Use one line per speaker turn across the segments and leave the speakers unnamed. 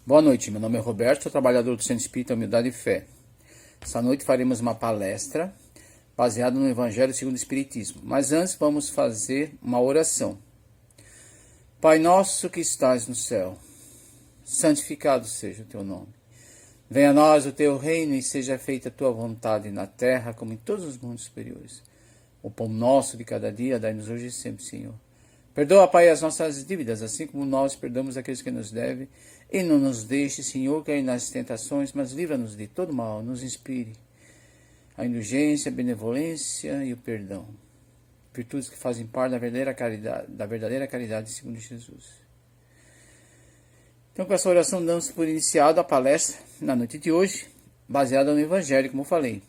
Boa noite, meu nome é Roberto, sou trabalhador do Centro Espírita Humildade e Fé. Essa noite faremos uma palestra baseada no Evangelho segundo o Espiritismo. Mas antes vamos fazer uma oração. Pai nosso que estás no céu, santificado seja o teu nome. Venha a nós o teu reino e seja feita a tua vontade na terra como em todos os mundos superiores. O pão nosso de cada dia dai-nos hoje e sempre, Senhor. Perdoa, Pai, as nossas dívidas, assim como nós perdoamos aqueles que nos devem. E não nos deixe, Senhor, cair nas tentações, mas livra-nos de todo mal. Nos inspire a indulgência, a benevolência e o perdão. Virtudes que fazem parte da verdadeira caridade segundo Jesus. Então, com essa oração, damos por iniciado a palestra na noite de hoje, baseada no Evangelho, como eu falei.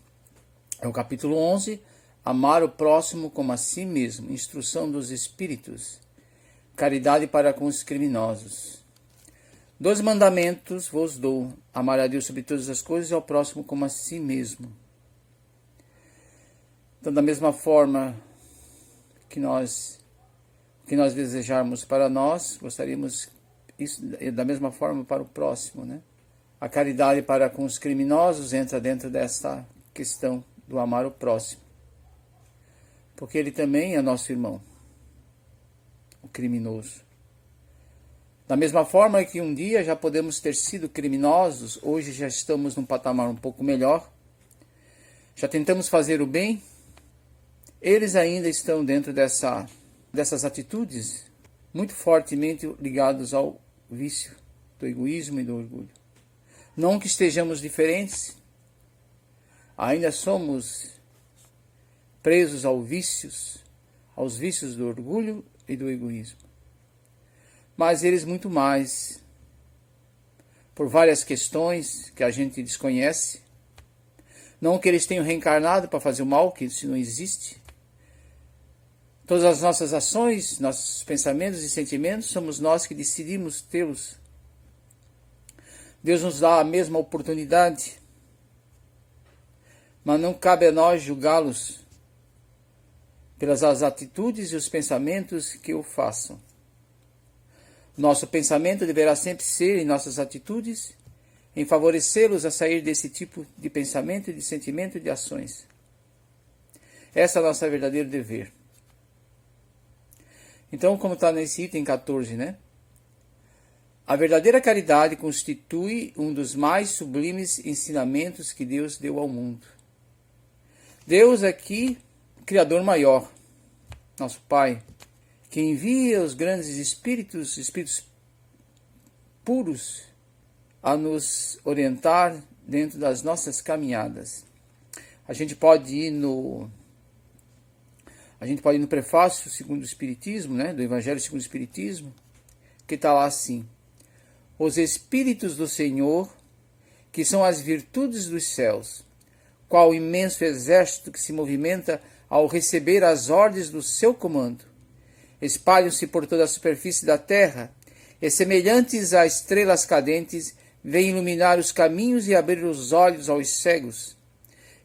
É o capítulo 11, Amar o próximo como a si mesmo, instrução dos Espíritos, caridade para com os criminosos. 2 mandamentos vos dou, amar a Deus sobre todas as coisas e ao próximo como a si mesmo. Então, da mesma forma que nós desejarmos para nós, gostaríamos isso da mesma forma para o próximo, né? A caridade para com os criminosos entra dentro dessa questão do amar o próximo, porque ele também é nosso irmão, o criminoso. Da mesma forma que um dia já podemos ter sido criminosos, hoje já estamos num patamar um pouco melhor, já tentamos fazer o bem, eles ainda estão dentro dessas atitudes muito fortemente ligados ao vício do egoísmo e do orgulho. Não que estejamos diferentes, ainda somos presos aos vícios do orgulho e do egoísmo. Mas eles muito mais, por várias questões que a gente desconhece. Não que eles tenham reencarnado para fazer o mal, que isso não existe. Todas as nossas ações, nossos pensamentos e sentimentos, somos nós que decidimos tê-los. Deus nos dá a mesma oportunidade, mas não cabe a nós julgá-los pelas atitudes e os pensamentos que o façam. Nosso pensamento deverá sempre ser, em nossas atitudes, em favorecê-los a sair desse tipo de pensamento, de sentimento e de ações. Esse é o nosso verdadeiro dever. Então, como está nesse item 14, né? A verdadeira caridade constitui um dos mais sublimes ensinamentos que Deus deu ao mundo. Deus aqui, Criador maior, nosso Pai, que envia os grandes espíritos puros, a nos orientar dentro das nossas caminhadas. A gente pode ir no prefácio segundo o Espiritismo, né, do Evangelho segundo o Espiritismo, que está lá assim: os Espíritos do Senhor, que são as virtudes dos céus, qual imenso exército que se movimenta ao receber as ordens do seu comando, espalham-se por toda a superfície da terra, e semelhantes a estrelas cadentes, vêm iluminar os caminhos e abrir os olhos aos cegos.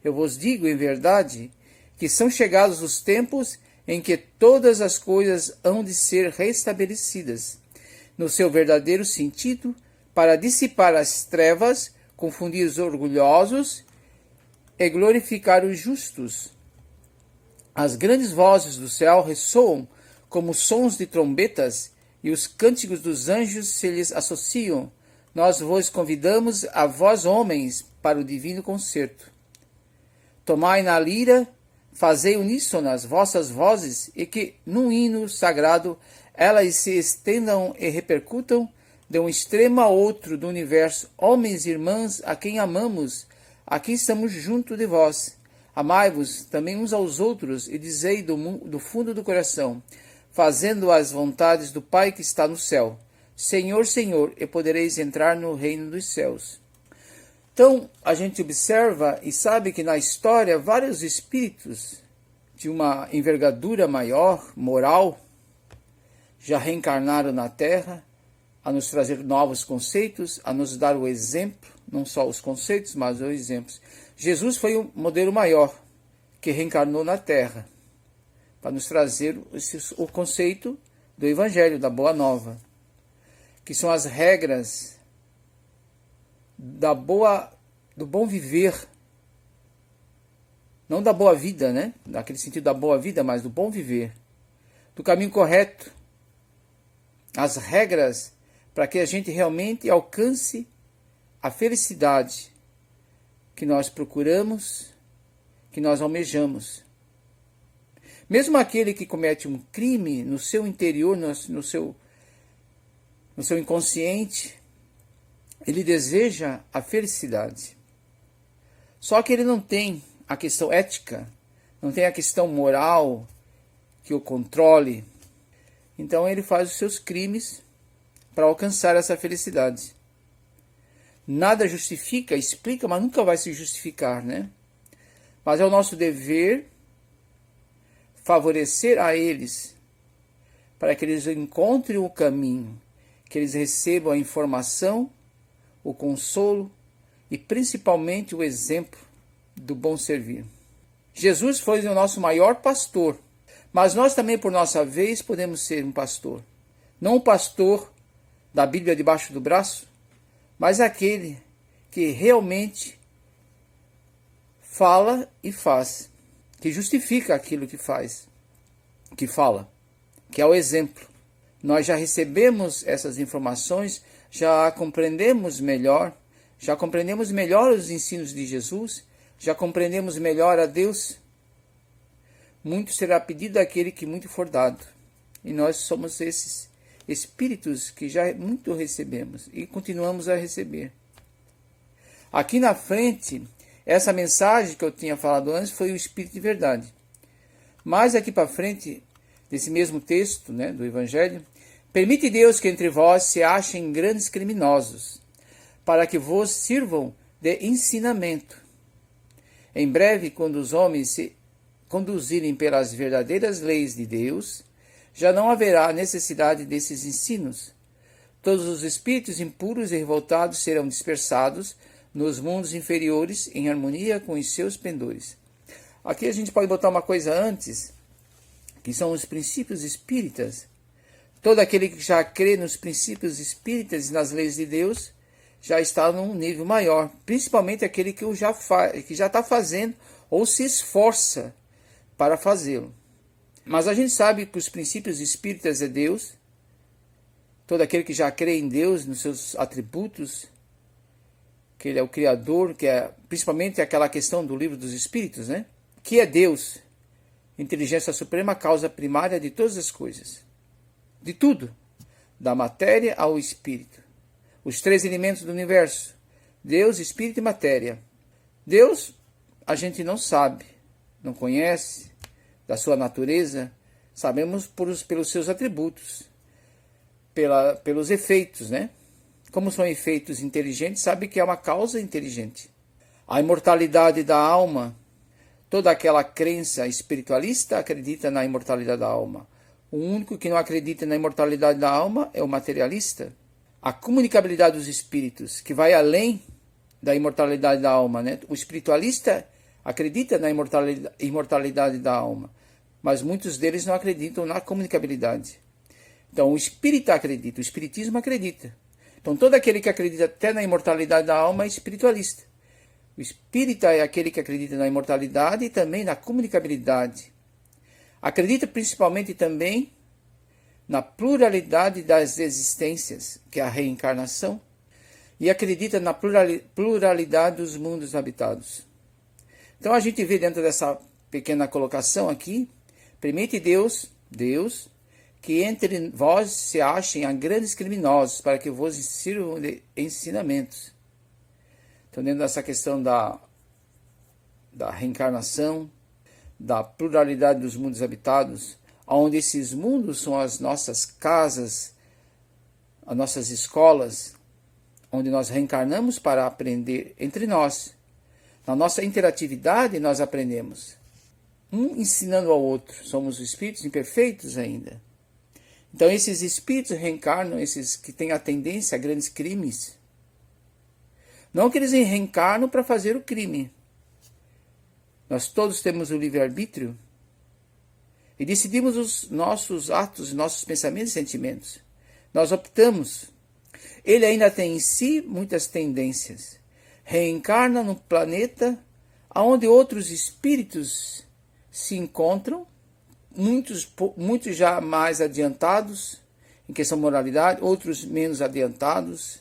Eu vos digo, em verdade, que são chegados os tempos em que todas as coisas hão de ser restabelecidas, no seu verdadeiro sentido, para dissipar as trevas, confundir os orgulhosos e glorificar os justos. As grandes vozes do céu ressoam como sons de trombetas, e os cânticos dos anjos se lhes associam. Nós vos convidamos, a vós homens, para o divino concerto. Tomai na lira, fazei uníssonas vossas vozes, e que, num hino sagrado, elas se estendam e repercutam de um extremo a outro do universo. Homens e irmãs, a quem amamos, aqui estamos junto de vós. Amai-vos também uns aos outros, e dizei do fundo do coração, fazendo as vontades do Pai que está no céu: Senhor, Senhor, e podereis entrar no reino dos céus. Então, a gente observa e sabe que na história vários espíritos de uma envergadura maior, moral, já reencarnaram na Terra, a nos trazer novos conceitos, a nos dar o exemplo, não só os conceitos, mas os exemplos. Jesus foi o modelo maior que reencarnou na Terra, para nos trazer o conceito do Evangelho, da Boa Nova, que são as regras do bom viver, não da boa vida, né? Naquele sentido da boa vida, mas do bom viver, do caminho correto, as regras para que a gente realmente alcance a felicidade que nós procuramos, que nós almejamos. Mesmo aquele que comete um crime no seu interior, no seu inconsciente, ele deseja a felicidade. Só que ele não tem a questão ética, não tem a questão moral que o controle. Então ele faz os seus crimes para alcançar essa felicidade. Nada justifica, explica, mas nunca vai se justificar, né? Mas é o nosso dever favorecer a eles, para que eles encontrem o caminho, que eles recebam a informação, o consolo e principalmente o exemplo do bom servir. Jesus foi o nosso maior pastor, mas nós também, por nossa vez, podemos ser um pastor. Não um pastor da Bíblia debaixo do braço, mas aquele que realmente fala e faz, que justifica aquilo que faz, que fala, que é o exemplo. Nós já recebemos essas informações, já compreendemos melhor os ensinos de Jesus, já compreendemos melhor a Deus. Muito será pedido àquele que muito for dado. E nós somos esses espíritos que já muito recebemos e continuamos a receber. Aqui na frente, essa mensagem que eu tinha falado antes foi o Espírito de Verdade. Mas aqui para frente, desse mesmo texto, né, do Evangelho, permite Deus que entre vós se achem grandes criminosos, para que vos sirvam de ensinamento. Em breve, quando os homens se conduzirem pelas verdadeiras leis de Deus, já não haverá necessidade desses ensinos. Todos os espíritos impuros e revoltados serão dispersados nos mundos inferiores em harmonia com os seus pendores. Aqui a gente pode botar uma coisa antes, que são os princípios espíritas. Todo aquele que já crê nos princípios espíritas e nas leis de Deus já está num nível maior, principalmente aquele que já está fazendo ou se esforça para fazê-lo. Mas a gente sabe que os princípios espíritas é Deus, todo aquele que já crê em Deus, nos seus atributos, que Ele é o Criador, que é principalmente aquela questão do livro dos Espíritos, né? Que é Deus, inteligência suprema, causa primária de todas as coisas, de tudo, da matéria ao espírito. Os três elementos do universo, Deus, Espírito e Matéria. Deus, a gente não sabe, não conhece, da sua natureza, sabemos pelos seus atributos, pelos efeitos, né? Como são efeitos inteligentes, sabe que é uma causa inteligente. A imortalidade da alma, toda aquela crença espiritualista acredita na imortalidade da alma. O único que não acredita na imortalidade da alma é o materialista. A comunicabilidade dos espíritos, que vai além da imortalidade da alma, né? O espiritualista acredita na imortalidade da alma, mas muitos deles não acreditam na comunicabilidade. Então o espírita acredita, o espiritismo acredita. Então todo aquele que acredita até na imortalidade da alma é espiritualista. O espírita é aquele que acredita na imortalidade e também na comunicabilidade. Acredita principalmente também na pluralidade das existências, que é a reencarnação, e acredita na pluralidade dos mundos habitados. Então a gente vê dentro dessa pequena colocação aqui, permite Deus, que entre vós se achem a grandes criminosos, para que vos sirvam de ensinamentos. Então dentro dessa questão da reencarnação, da pluralidade dos mundos habitados, onde esses mundos são as nossas casas, as nossas escolas, onde nós reencarnamos para aprender entre nós. Na nossa interatividade nós aprendemos, um ensinando ao outro. Somos espíritos imperfeitos ainda. Então esses espíritos reencarnam, esses que têm a tendência a grandes crimes. Não que eles reencarnam para fazer o crime. Nós todos temos o livre-arbítrio e decidimos os nossos atos, nossos pensamentos e sentimentos. Nós optamos. Ele ainda tem em si muitas tendências. Reencarna no planeta onde outros espíritos se encontram, muitos já mais adiantados em questão de moralidade, outros menos adiantados.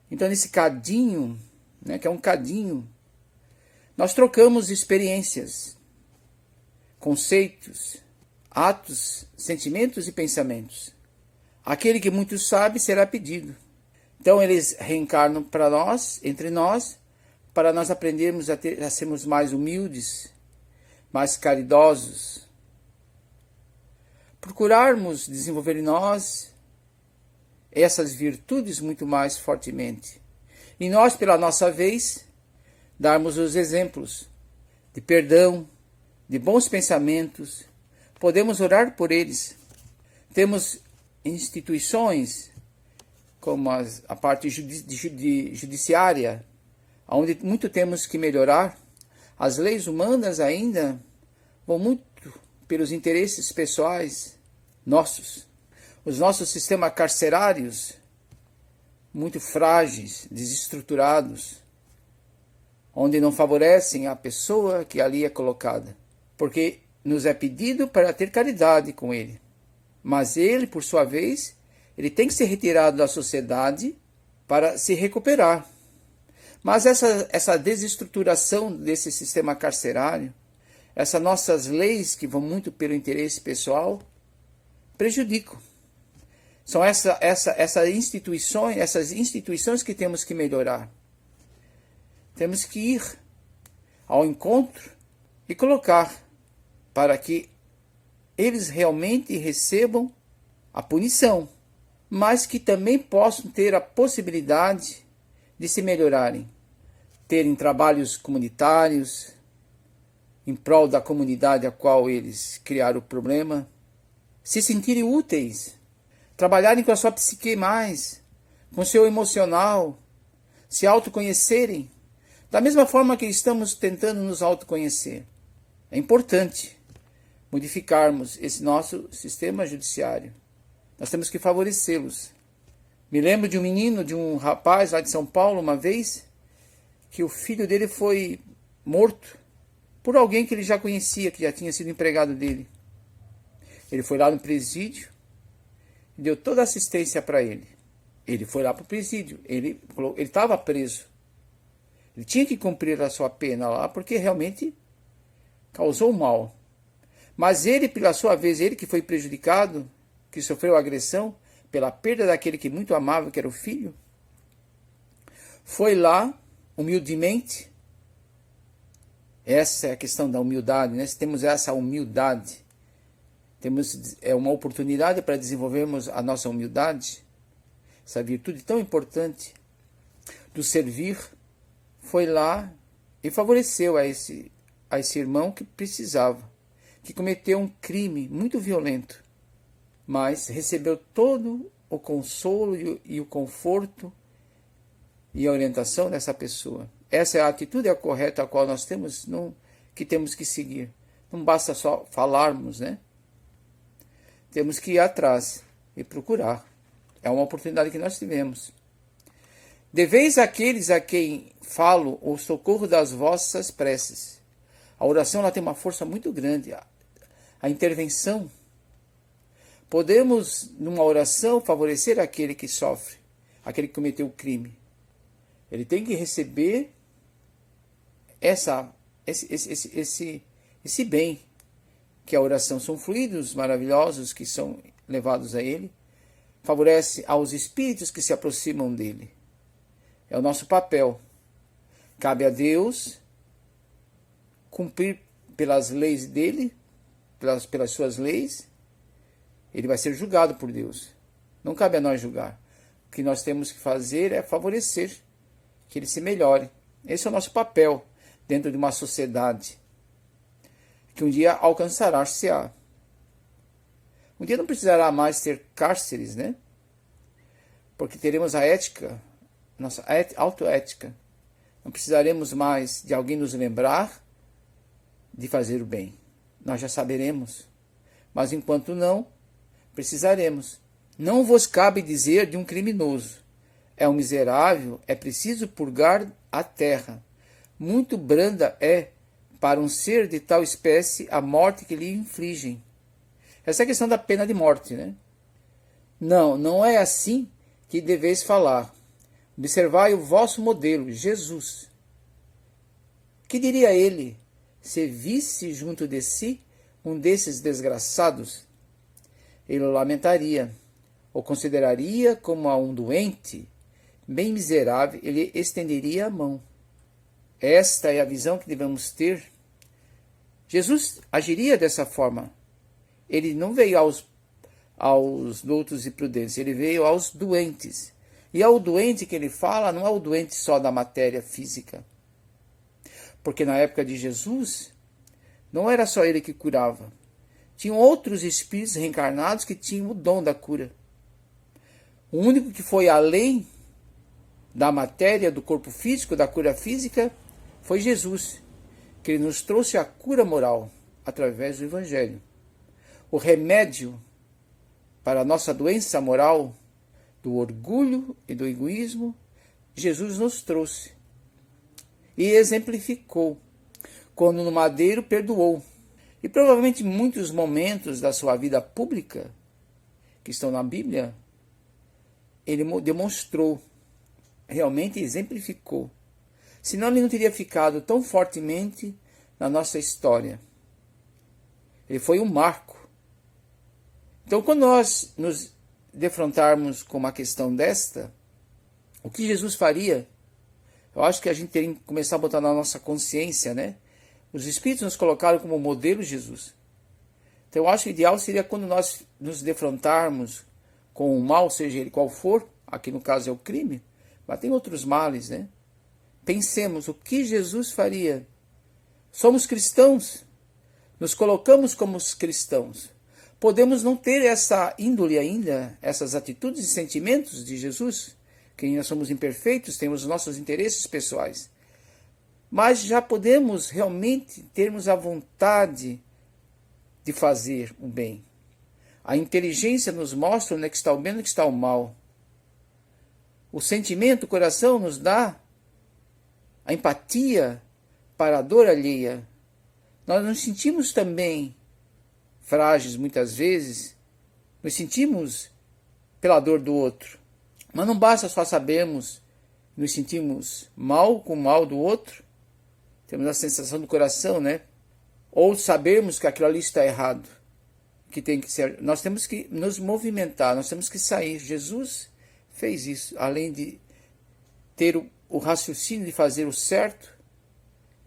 Então, nesse cadinho, né, que é um cadinho, nós trocamos experiências, conceitos, atos, sentimentos e pensamentos. Aquele que muito sabe será pedido. Então eles reencarnam para nós, entre nós, para nós aprendermos a sermos mais humildes, mais caridosos. Procurarmos desenvolver em nós essas virtudes muito mais fortemente. E nós, pela nossa vez, darmos os exemplos de perdão, de bons pensamentos. Podemos orar por eles. Temos instituições como a parte judiciária, onde muito temos que melhorar. As leis humanas ainda vão muito pelos interesses pessoais nossos. Os nossos sistemas carcerários, muito frágeis, desestruturados, onde não favorecem a pessoa que ali é colocada. Porque nos é pedido para ter caridade com ele. Mas ele, por sua vez, ele tem que ser retirado da sociedade para se recuperar. Mas essa desestruturação desse sistema carcerário, essas nossas leis que vão muito pelo interesse pessoal, prejudicam. São essas instituições que temos que melhorar. Temos que ir ao encontro e colocar para que eles realmente recebam a punição, mas que também possam ter a possibilidade de se melhorarem, terem trabalhos comunitários em prol da comunidade a qual eles criaram o problema, se sentirem úteis, trabalharem com a sua psique mais, com o seu emocional, se autoconhecerem, da mesma forma que estamos tentando nos autoconhecer. É importante modificarmos esse nosso sistema judiciário. Nós temos que favorecê-los. Me lembro de um menino, de um rapaz lá de São Paulo, uma vez, que o filho dele foi morto por alguém que ele já conhecia, que já tinha sido empregado dele. Ele foi lá no presídio e deu toda a assistência para ele. Ele foi lá para o presídio, ele estava preso. Ele tinha que cumprir a sua pena lá, porque realmente causou mal. Mas ele, pela sua vez, ele que foi prejudicado, que sofreu agressão, pela perda daquele que muito amava, que era o filho, foi lá, humildemente. Essa é a questão da humildade, né? Se temos essa humildade, temos uma oportunidade para desenvolvermos a nossa humildade, essa virtude tão importante do servir, foi lá e favoreceu a esse irmão que precisava, que cometeu um crime muito violento, mas recebeu todo o consolo e o conforto e a orientação dessa pessoa. Essa é a atitude correta a qual nós temos que seguir. Não basta só falarmos, né? Temos que ir atrás e procurar. É uma oportunidade que nós tivemos. Deveis àqueles a quem falo o socorro das vossas preces. A oração ela tem uma força muito grande. A intervenção. Podemos, numa oração, favorecer aquele que sofre, aquele que cometeu o crime. Ele tem que receber esse bem, que a oração são fluidos maravilhosos que são levados a ele, favorece aos espíritos que se aproximam dele. É o nosso papel. Cabe a Deus cumprir pelas leis dele, pelas suas leis. Ele vai ser julgado por Deus. Não cabe a nós julgar. O que nós temos que fazer é favorecer que ele se melhore. Esse é o nosso papel dentro de uma sociedade que um dia alcançará-se-á. Um dia não precisará mais ter cárceres, né? Porque teremos a ética, nossa autoética. Não precisaremos mais de alguém nos lembrar de fazer o bem. Nós já saberemos. Mas enquanto não, precisaremos. Não vos cabe dizer de um criminoso: é um miserável, é preciso purgar a terra. Muito branda é, para um ser de tal espécie, a morte que lhe infligem. Essa é a questão da pena de morte, né? Não, não é assim que deveis falar. Observai o vosso modelo, Jesus. Que diria ele, se visse junto de si um desses desgraçados? Ele o lamentaria, o consideraria como a um doente, bem miserável, ele estenderia a mão. Esta é a visão que devemos ter. Jesus agiria dessa forma. Ele não veio aos doutos e prudentes, ele veio aos doentes. E ao doente que ele fala não é o doente só da matéria física. Porque na época de Jesus, não era só ele que curava. Tinham outros espíritos reencarnados que tinham o dom da cura. O único que foi além da matéria, do corpo físico, da cura física, foi Jesus, que ele nos trouxe a cura moral através do Evangelho. O remédio para a nossa doença moral, do orgulho e do egoísmo, Jesus nos trouxe e exemplificou quando no madeiro perdoou. E provavelmente muitos momentos da sua vida pública, que estão na Bíblia, ele demonstrou, realmente exemplificou. Senão ele não teria ficado tão fortemente na nossa história. Ele foi um marco. Então, quando nós nos defrontarmos com uma questão desta, o que Jesus faria? Eu acho que a gente tem que começar a botar na nossa consciência, né? Os Espíritos nos colocaram como modelo Jesus. Então eu acho que o ideal seria quando nós nos defrontarmos com o mal, seja ele qual for, aqui no caso é o crime, mas tem outros males, né? Pensemos o que Jesus faria. Somos cristãos, nos colocamos como cristãos. Podemos não ter essa índole ainda, essas atitudes e sentimentos de Jesus, que ainda somos imperfeitos, temos nossos interesses pessoais. Mas já podemos realmente termos a vontade de fazer o bem. A inteligência nos mostra onde é que está o bem e onde é que está o mal. O sentimento, o coração nos dá a empatia para a dor alheia. Nós nos sentimos também frágeis muitas vezes, nos sentimos pela dor do outro. Mas não basta só sabermos, nos sentimos mal com o mal do outro, temos a sensação do coração, né? Ou sabermos que aquilo ali está errado, que tem que ser. Nós temos que nos movimentar, nós temos que sair. Jesus fez isso, além de ter o raciocínio de fazer o certo,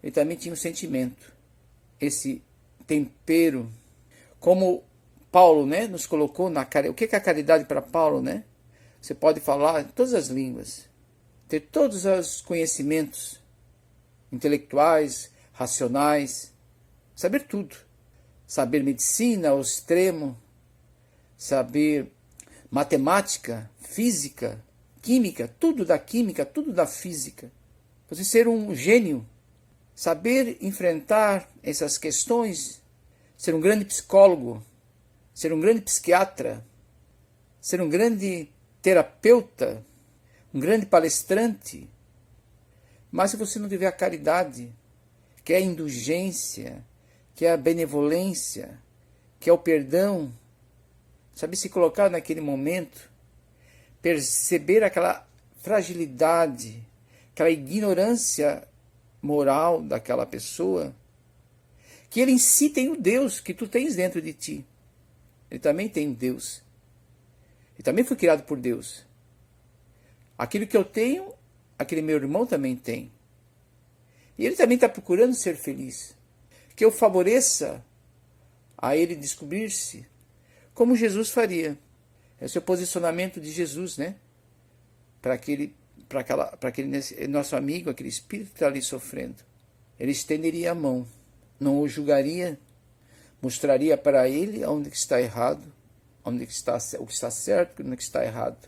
ele também tinha o sentimento, esse tempero, como Paulo, né, nos colocou na caridade. O que é a caridade para Paulo, né? Você pode falar em todas as línguas, ter todos os conhecimentos intelectuais, racionais, saber tudo. Saber medicina ao extremo, saber matemática, física, química, tudo da química, tudo da física. Você ser um gênio, saber enfrentar essas questões, ser um grande psicólogo, ser um grande psiquiatra, ser um grande terapeuta, um grande palestrante. Mas se você não tiver a caridade, que é a indulgência, que é a benevolência, que é o perdão, saber se colocar naquele momento, perceber aquela fragilidade, aquela ignorância moral daquela pessoa, que ele em si tem o Deus que tu tens dentro de ti. Ele também tem o Deus. Ele também foi criado por Deus. Aquilo que eu tenho, aquele meu irmão também tem. E ele também está procurando ser feliz. Que eu favoreça a ele descobrir-se como Jesus faria. Esse é o posicionamento de Jesus, né? Para aquele nosso amigo, aquele espírito que está ali sofrendo. Ele estenderia a mão, não o julgaria, mostraria para ele onde que está errado, onde que está, o que está certo, onde que está errado.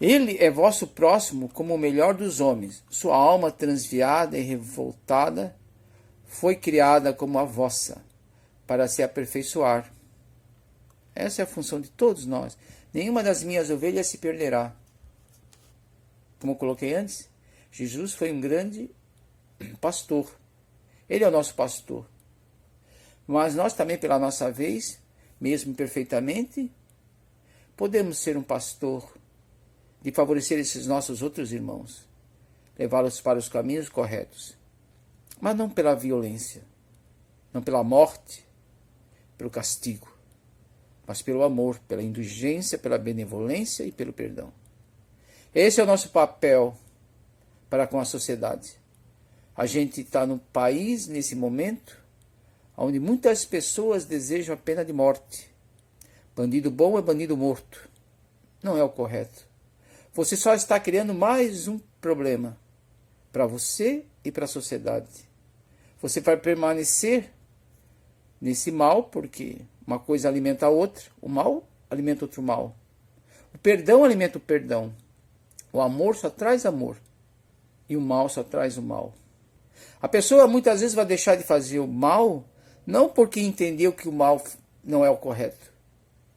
Ele é vosso próximo como o melhor dos homens. Sua alma transviada e revoltada foi criada como a vossa, para se aperfeiçoar. Essa é a função de todos nós. Nenhuma das minhas ovelhas se perderá. como eu coloquei antes, Jesus foi um grande pastor. Ele é o nosso pastor. Mas nós também, pela nossa vez, mesmo imperfeitamente, podemos ser um pastor de favorecer esses nossos outros irmãos, levá-los para os caminhos corretos, mas não pela violência, não pela morte, pelo castigo, mas pelo amor, pela indulgência, pela benevolência e pelo perdão. Esse é o nosso papel para com a sociedade. A gente está num país, nesse momento, onde muitas pessoas desejam a pena de morte. Bandido bom é bandido morto. Não é o correto. Você só está criando mais um problema para você e para a sociedade. Você vai permanecer nesse mal, porque uma coisa alimenta a outra. O mal alimenta outro mal. O perdão alimenta o perdão. O amor só traz amor. E o mal só traz o mal. A pessoa muitas vezes vai deixar de fazer o mal, não porque entendeu que o mal não é o correto.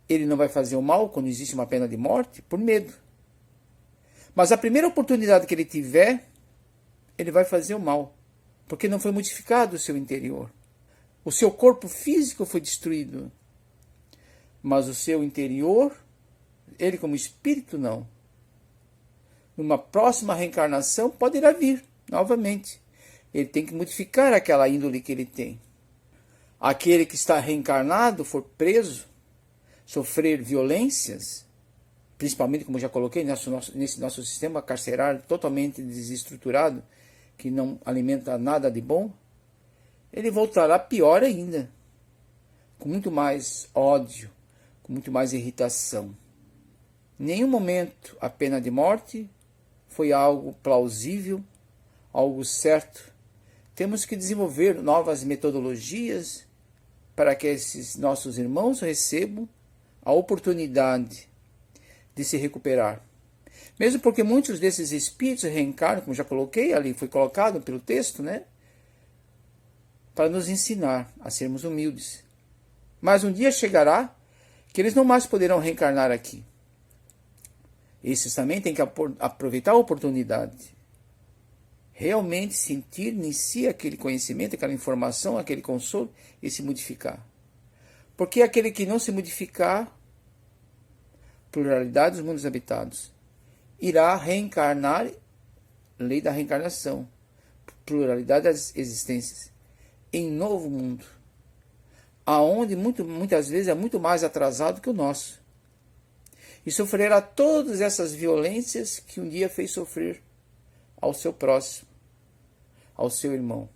Ele não vai fazer o mal quando existe uma pena de morte por medo. Mas a primeira oportunidade que ele tiver, ele vai fazer o mal, porque não foi modificado o seu interior. O seu corpo físico foi destruído, mas o seu interior, ele como espírito, não. Numa próxima reencarnação, pode ir a vir novamente. Ele tem que modificar aquela índole que ele tem. Aquele que está reencarnado, for preso, sofrer violências, principalmente, como já coloquei, nesse nosso sistema carcerário totalmente desestruturado, que não alimenta nada de bom, ele voltará pior ainda, com muito mais ódio, com muito mais irritação. Em nenhum momento a pena de morte foi algo plausível, algo certo. Temos que desenvolver novas metodologias para que esses nossos irmãos recebam a oportunidade de se recuperar. Mesmo porque muitos desses espíritos reencarnam, como já coloquei ali, foi colocado pelo texto, né? Para nos ensinar a sermos humildes. Mas um dia chegará que eles não mais poderão reencarnar aqui. Esses também têm que aproveitar a oportunidade. Realmente sentir em si aquele conhecimento, aquela informação, aquele consolo e se modificar. Porque aquele que não se modificar, pluralidade dos mundos habitados, irá reencarnar, lei da reencarnação, pluralidade das existências, em novo mundo, aonde muitas vezes é muito mais atrasado que o nosso, e sofrerá todas essas violências que um dia fez sofrer ao seu próximo, ao seu irmão.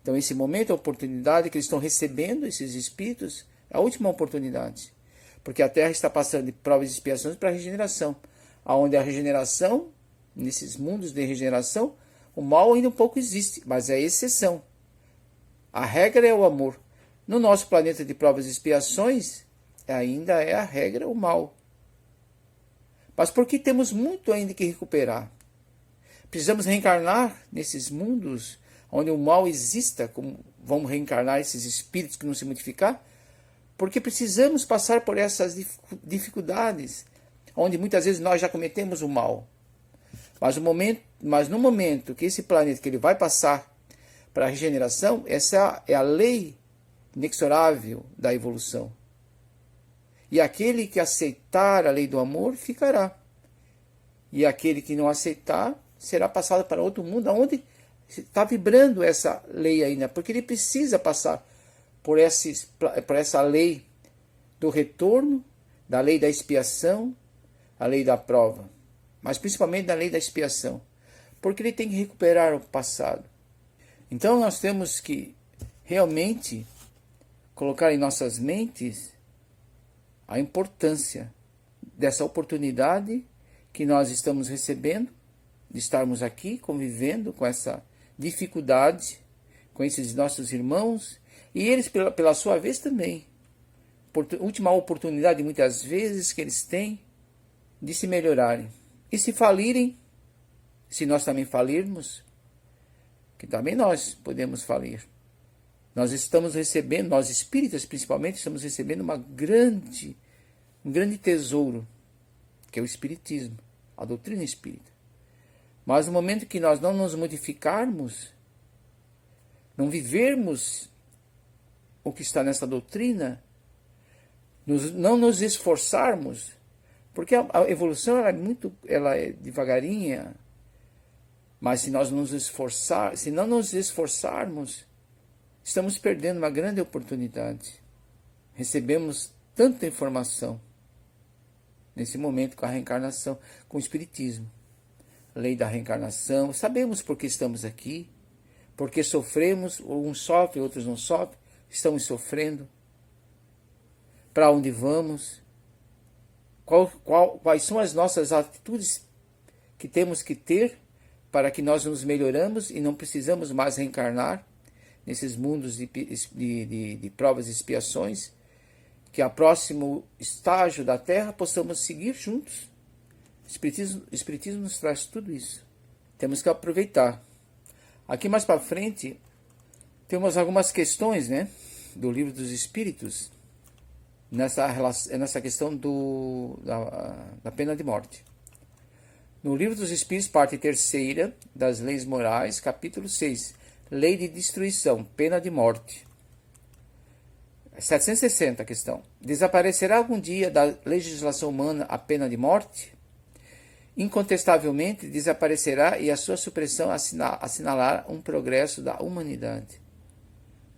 Então esse momento, a oportunidade que eles estão recebendo, esses espíritos, é a última oportunidade. Porque a Terra está passando de provas e expiações para a regeneração. Onde a regeneração, nesses mundos de regeneração, o mal ainda um pouco existe, mas é exceção. A regra é o amor. No nosso planeta de provas e expiações, ainda é a regra o mal. Mas porque temos muito ainda que recuperar. Precisamos reencarnar nesses mundos onde o mal exista, como vão reencarnar esses espíritos que não se modificar, porque precisamos passar por essas dificuldades, onde muitas vezes nós já cometemos o mal. Mas no momento que esse planeta que ele vai passar para a regeneração, essa é a lei inexorável da evolução. E aquele que aceitar a lei do amor ficará. E aquele que não aceitar será passado para outro mundo, onde está vibrando essa lei ainda, porque ele precisa passar por essa lei do retorno, da lei da expiação, a lei da prova, mas principalmente da lei da expiação, porque ele tem que recuperar o passado. Então nós temos que realmente colocar em nossas mentes a importância dessa oportunidade que nós estamos recebendo, de estarmos aqui convivendo com essa dificuldade, com esses nossos irmãos, e eles, pela sua vez, também. Última oportunidade, muitas vezes, que eles têm de se melhorarem. E se falirem, se nós também falirmos, que também nós podemos falir. Nós estamos recebendo, nós espíritas principalmente, estamos recebendo um grande tesouro, que é o Espiritismo. a doutrina espírita. Mas no momento que nós não nos modificarmos, não vivermos o que está nessa doutrina, não nos esforçarmos, porque a evolução ela é devagarinha, mas se nós não nos esforçarmos, estamos perdendo uma grande oportunidade. Recebemos tanta informação nesse momento com a reencarnação, com o Espiritismo. Lei da reencarnação, sabemos por que estamos aqui, porque sofremos, uns sofrem, outros não sofrem, estamos sofrendo. Para onde vamos? Quais são as nossas atitudes que temos que ter para que nós nos melhoramos e não precisamos mais reencarnar nesses mundos de provas e expiações, que a próximo estágio da Terra possamos seguir juntos. O Espiritismo nos traz tudo isso. Temos que aproveitar. Aqui mais para frente, temos algumas questões, né, do Livro dos Espíritos, nessa questão da pena de morte. No Livro dos Espíritos, parte 3ª, das Leis Morais, capítulo 6, Lei de Destruição, pena de morte. 760 a questão. Desaparecerá algum dia da legislação humana a pena de morte? Incontestavelmente desaparecerá e a sua supressão assinalará um progresso da humanidade.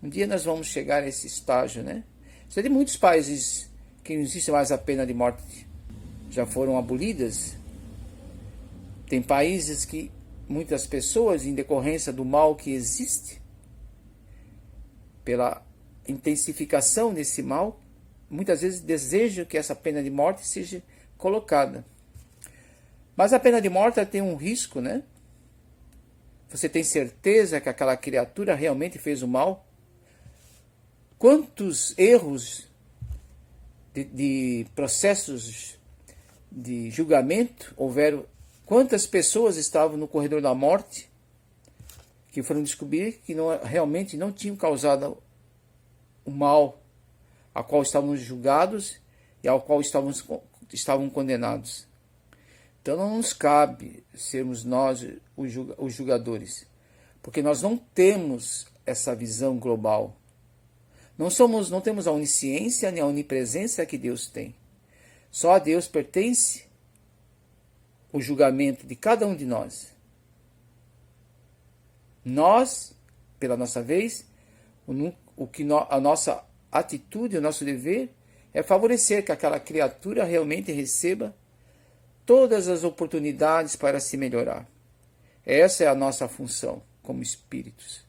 Um dia nós vamos chegar a esse estágio, né? Já de muitos países que não existe mais a pena de morte, já foram abolidas. Tem países que muitas pessoas, em decorrência do mal que existe, pela intensificação desse mal, muitas vezes desejam que essa pena de morte seja colocada. Mas a pena de morte tem um risco, né? Você tem certeza que aquela criatura realmente fez o mal? Quantos erros de processos de julgamento houveram? Quantas pessoas estavam no corredor da morte que foram descobrir que realmente não tinham causado o mal a qual estavam julgados e ao qual estavam condenados? Então não nos cabe sermos nós os julgadores, porque nós não temos essa visão global. Não temos a onisciência nem a onipresença que Deus tem. Só a Deus pertence o julgamento de cada um de nós. Nós, pela nossa vez, a nossa atitude, o nosso dever é favorecer que aquela criatura realmente receba todas as oportunidades para se melhorar. Essa é a nossa função como espíritos.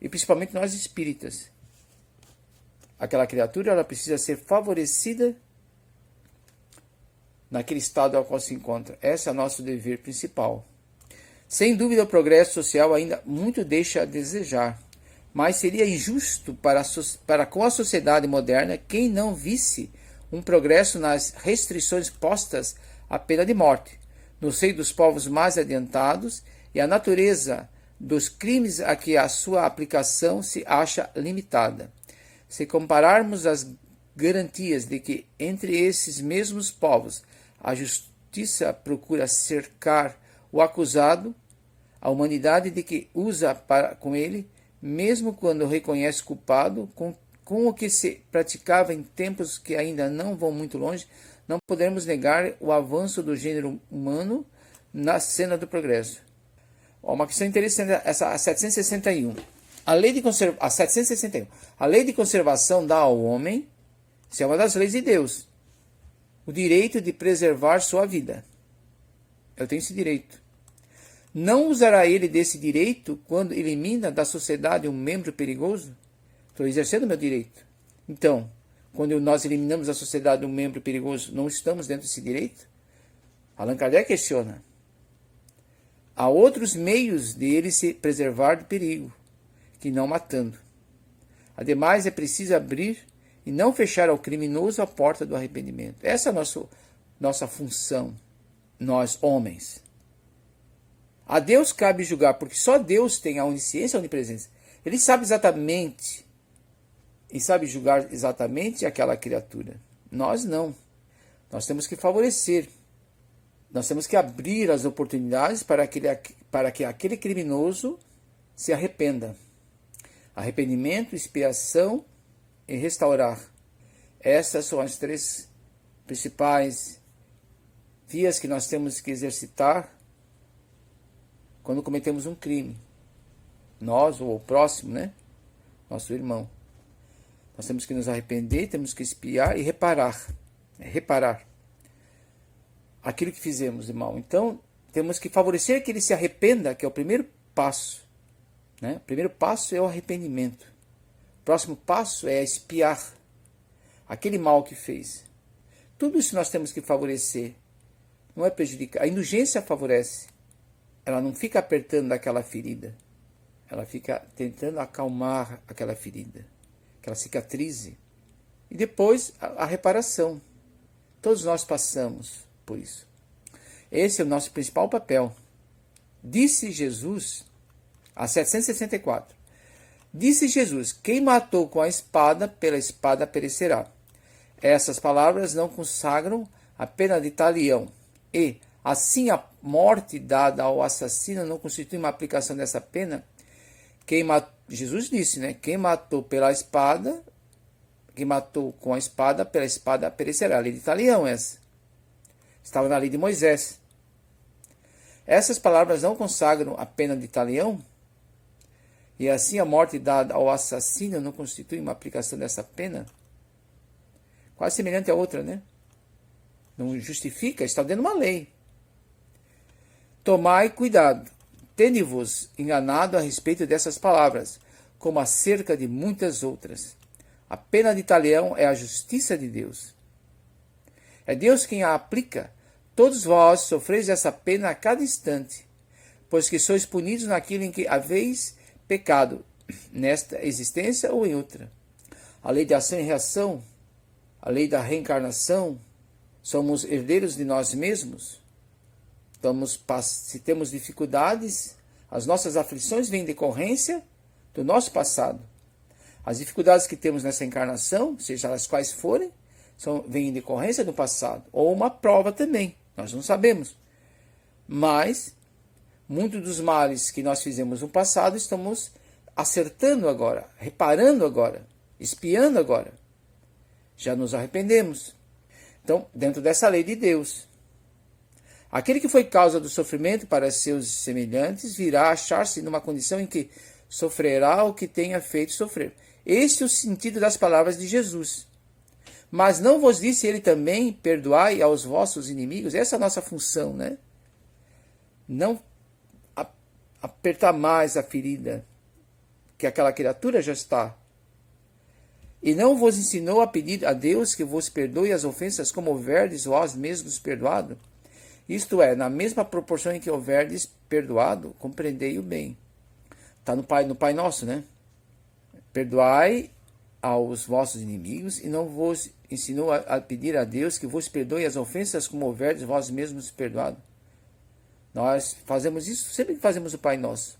E principalmente nós espíritas. Aquela criatura ela precisa ser favorecida naquele estado ao qual se encontra. Esse é o nosso dever principal. Sem dúvida, o progresso social ainda muito deixa a desejar, mas seria injusto para com a sociedade moderna quem não visse um progresso nas restrições postas à pena de morte, no seio dos povos mais adiantados, e a natureza dos crimes a que a sua aplicação se acha limitada. Se compararmos as garantias de que entre esses mesmos povos a justiça procura cercar o acusado, a humanidade de que usa com ele, mesmo quando reconhece culpado, com o que se praticava em tempos que ainda não vão muito longe, não podemos negar o avanço do gênero humano na cena do progresso. Uma questão interessante, essa 761. A lei de conservação dá ao homem, isso é uma das leis de Deus, o direito de preservar sua vida. Eu tenho esse direito. Não usará ele desse direito quando elimina da sociedade um membro perigoso? Estou exercendo meu direito. Então, quando nós eliminamos da sociedade um membro perigoso, não estamos dentro desse direito? Allan Kardec questiona. Há outros meios de ele se preservar do perigo, que não matando. Ademais, é preciso abrir e não fechar ao criminoso a porta do arrependimento. Essa é a nossa função, nós homens. A Deus cabe julgar, porque só Deus tem a onisciência e a onipresença. Ele sabe exatamente, e sabe julgar exatamente aquela criatura. Nós não. Nós temos que favorecer Nós temos que abrir as oportunidades para que aquele criminoso se arrependa. Arrependimento, expiação e restaurar. Essas são as 3 principais vias que nós temos que exercitar quando cometemos um crime. Nós ou o próximo, né? Nosso irmão. Nós temos que nos arrepender, temos que expiar e reparar. Reparar aquilo que fizemos de mal. Então, temos que favorecer que ele se arrependa, que é o primeiro passo. Né? O primeiro passo é o arrependimento. O próximo passo é expiar aquele mal que fez. Tudo isso nós temos que favorecer. Não é prejudicar. A indulgência favorece. Ela não fica apertando aquela ferida. Ela fica tentando acalmar aquela ferida. Que ela cicatrize. E depois a reparação. Todos nós passamos por isso. Esse é o nosso principal papel. Disse Jesus, a 764. Disse Jesus, quem matou com a espada, pela espada perecerá. Essas palavras não consagram a pena de talião. E, assim, a morte dada ao assassino não constitui uma aplicação dessa pena. Jesus disse, né? Quem matou pela espada, quem matou com a espada, pela espada perecerá. A lei de talião essa. Estava na lei de Moisés. Essas palavras não consagram a pena de talião? E assim a morte dada ao assassino não constitui uma aplicação dessa pena? Quase semelhante à outra, né? Não justifica, está dentro de uma lei. Tomai cuidado, tende-vos enganado a respeito dessas palavras, como acerca de muitas outras. A pena de talião é a justiça de Deus. É Deus quem a aplica. Todos vós sofreis essa pena a cada instante, pois que sois punidos naquilo em que haveis pecado, nesta existência ou em outra. A lei de ação e reação, a lei da reencarnação, somos herdeiros de nós mesmos. Se temos dificuldades, as nossas aflições vêm em decorrência do nosso passado. As dificuldades que temos nessa encarnação, seja elas quais forem, vêm em decorrência do passado. Ou uma prova também, nós não sabemos. Mas, muitos dos males que nós fizemos no passado, estamos acertando agora, reparando agora, expiando agora. Já nos arrependemos. Então, dentro dessa lei de Deus, aquele que foi causa do sofrimento para seus semelhantes virá achar-se numa condição em que sofrerá o que tenha feito sofrer. Este é o sentido das palavras de Jesus. Mas não vos disse ele também, perdoai aos vossos inimigos? Essa é a nossa função, né? Não apertar mais a ferida que aquela criatura já está. E não vos ensinou a pedir a Deus que vos perdoe as ofensas como houverdes vós mesmos perdoado? Isto é, na mesma proporção em que houverdes perdoado, compreendei o bem. Está no Pai Nosso, né? Perdoai aos vossos inimigos, e não vos ensinou a pedir a Deus que vos perdoe as ofensas como houverdes vós mesmos perdoado? Nós fazemos isso sempre que fazemos o Pai Nosso.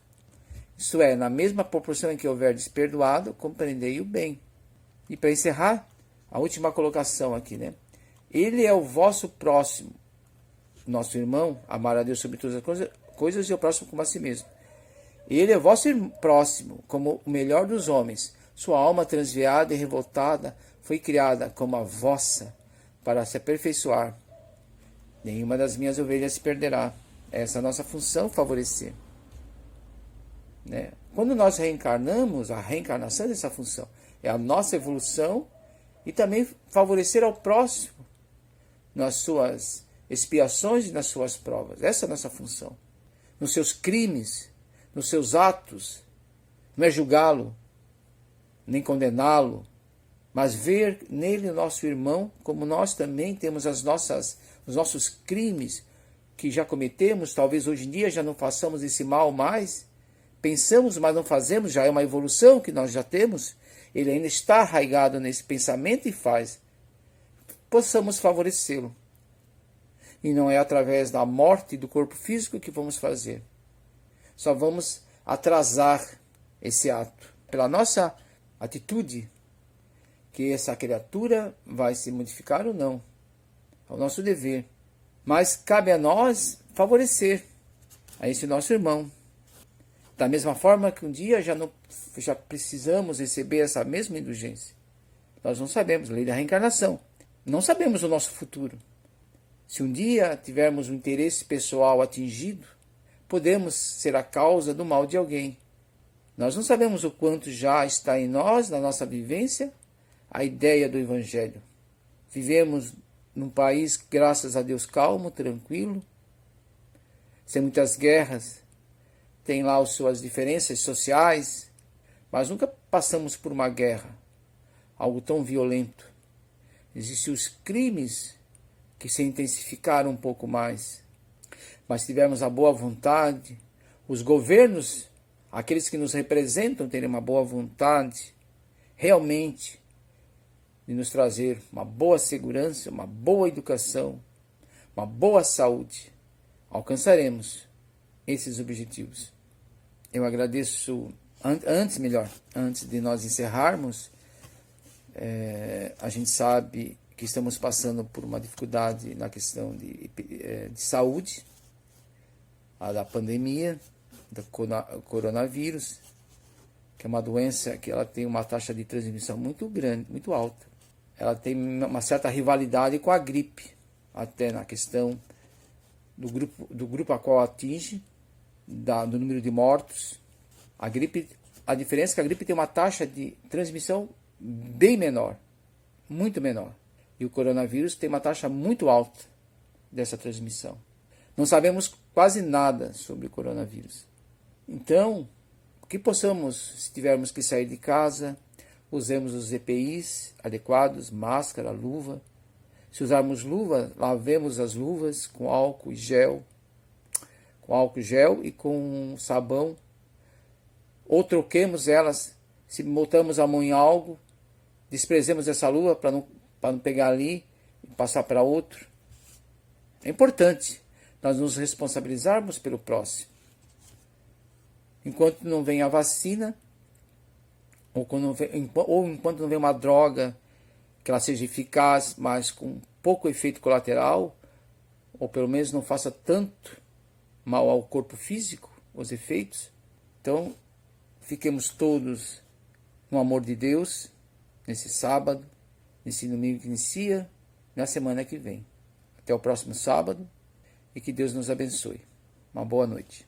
Isso é, na mesma proporção em que houverdes perdoado, compreendei o bem. E para encerrar, a última colocação aqui, né? Ele é o vosso próximo, nosso irmão, amar a Deus sobre todas as coisas e o próximo como a si mesmo. Ele é o vosso próximo, como o melhor dos homens. Sua alma transviada e revoltada foi criada como a vossa, para se aperfeiçoar. Nenhuma das minhas ovelhas se perderá. Essa é a nossa função, favorecer. Né? Quando nós reencarnamos, a reencarnação dessa função é a nossa evolução e também favorecer ao próximo nas suas expiações e nas suas provas. Essa é a nossa função. Nos seus crimes, nos seus atos, não é julgá-lo, nem condená-lo, mas ver nele o nosso irmão, como nós também temos os nossos crimes que já cometemos, talvez hoje em dia já não façamos esse mal mais, pensamos, mas não fazemos, já é uma evolução que nós já temos, ele ainda está arraigado nesse pensamento e faz, possamos favorecê-lo. E não é através da morte do corpo físico que vamos fazer. Só vamos atrasar esse ato. Pela nossa atitude, que essa criatura vai se modificar ou não. É o nosso dever. Mas cabe a nós favorecer a esse nosso irmão. Da mesma forma que um dia já precisamos receber essa mesma indulgência. Nós não sabemos, lei da reencarnação. Não sabemos o nosso futuro. Se um dia tivermos um interesse pessoal atingido, podemos ser a causa do mal de alguém. Nós não sabemos o quanto já está em nós, na nossa vivência, a ideia do Evangelho. Vivemos num país, graças a Deus, calmo, tranquilo, sem muitas guerras, tem lá as suas diferenças sociais, mas nunca passamos por uma guerra, algo tão violento. Existem os crimes que se intensificaram um pouco mais, mas tivemos a boa vontade, os governos, aqueles que nos representam, terem uma boa vontade, realmente, de nos trazer uma boa segurança, uma boa educação, uma boa saúde, alcançaremos esses objetivos. Eu agradeço, antes de nós encerrarmos, a gente sabe que estamos passando por uma dificuldade na questão de saúde, a da pandemia, do coronavírus, que é uma doença que ela tem uma taxa de transmissão muito grande, muito alta. Ela tem uma certa rivalidade com a gripe, até na questão do grupo a qual atinge, do número de mortos. A diferença é que a gripe tem uma taxa de transmissão bem menor, muito menor. E o coronavírus tem uma taxa muito alta dessa transmissão. Não sabemos quase nada sobre o coronavírus. Então, que possamos, se tivermos que sair de casa, usemos os EPIs adequados, máscara, luva. Se usarmos luva, lavemos as luvas com álcool gel e com sabão, ou troquemos elas. Se botamos a mão em algo, desprezemos essa luva para não pegar ali e passar para outro. É importante nós nos responsabilizarmos pelo próximo. Enquanto não vem a vacina, ou enquanto não vem uma droga que ela seja eficaz, mas com pouco efeito colateral, ou pelo menos não faça tanto mal ao corpo físico, os efeitos. Então, fiquemos todos no amor de Deus, nesse sábado, nesse domingo que inicia, na semana que vem. Até o próximo sábado, e que Deus nos abençoe. Uma boa noite.